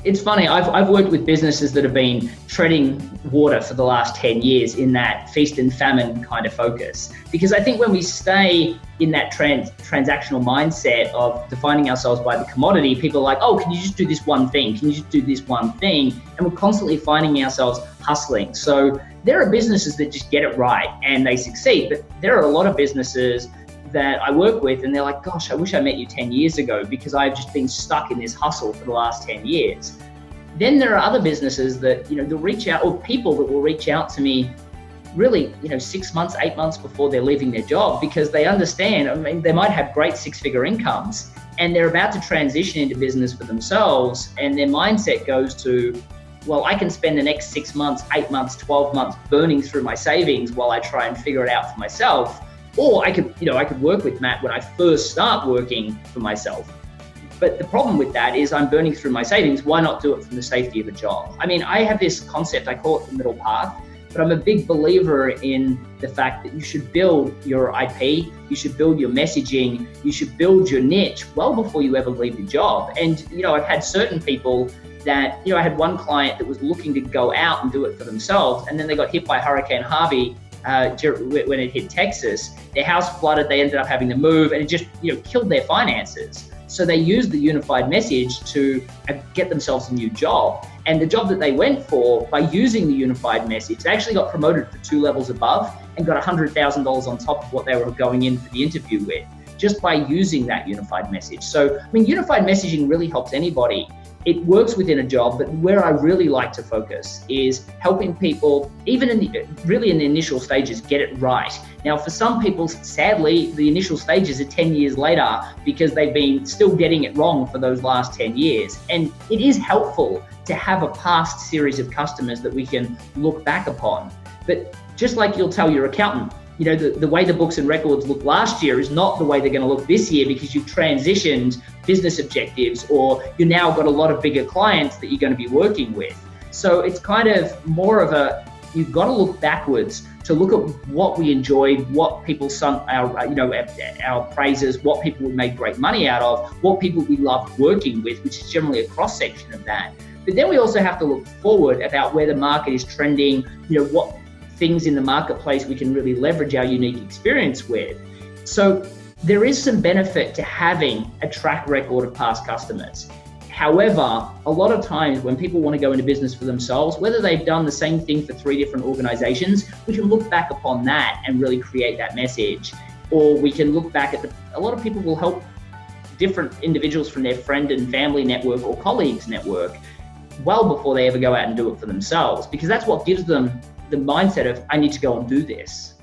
it's funny. I've worked with businesses that have been treading water for the last 10 years in that feast and famine kind of focus. Because I think when we stay in that transactional mindset of defining ourselves by the commodity, people are like, oh, can you just do this one thing? Can you just do this one thing? And we're constantly finding ourselves hustling. So there are businesses that just get it right and they succeed. But there are a lot of businesses that I work with and they're like, gosh, I wish I met you 10 years ago because I've just been stuck in this hustle for the last 10 years. Then there are other businesses that, they'll reach out, or people that will reach out to me really, 6 months, 8 months before they're leaving their job because they understand, they might have great 6-figure incomes and they're about to transition into business for themselves and their mindset goes to, well, I can spend the next 6 months, 8 months, 12 months burning through my savings while I try and figure it out for myself. Or I could work with Matt when I first start working for myself. But the problem with that is I'm burning through my savings. Why not do it from the safety of a job? I have this concept, I call it the middle path, but I'm a big believer in the fact that you should build your IP, you should build your messaging, you should build your niche well before you ever leave the job. And, I've had certain people that, I had one client that was looking to go out and do it for themselves, and then they got hit by Hurricane Harvey when it hit Texas. Their house flooded, they ended up having to move, and it just killed their finances. So they used the unified message to get themselves a new job. And the job that they went for, by using the unified message, they actually got promoted for 2 levels above and got $100,000 on top of what they were going in for the interview with, just by using that unified message. So, unified messaging really helps anybody. It works within a job, but where I really like to focus is helping people, even in the initial stages, get it right. Now, for some people, sadly, the initial stages are 10 years later because they've been still getting it wrong for those last 10 years. And it is helpful to have a past series of customers that we can look back upon. But just like you'll tell your accountant, the way the books and records look last year is not the way they're going to look this year because you've transitioned business objectives or you now got a lot of bigger clients that you're going to be working with. So it's kind of more of you've got to look backwards to look at what we enjoyed, what people sung our praises, what people we made great money out of, what people we loved working with, which is generally a cross section of that. But then we also have to look forward about where the market is trending, what things in the marketplace we can really leverage our unique experience with. So there is some benefit to having a track record of past customers. However, a lot of times when people want to go into business for themselves, whether they've done the same thing for 3 different organizations, we can look back upon that and really create that message. Or we can look back at a lot of people will help different individuals from their friend and family network or colleagues network well before they ever go out and do it for themselves, because that's what gives them the mindset of, I need to go and do this.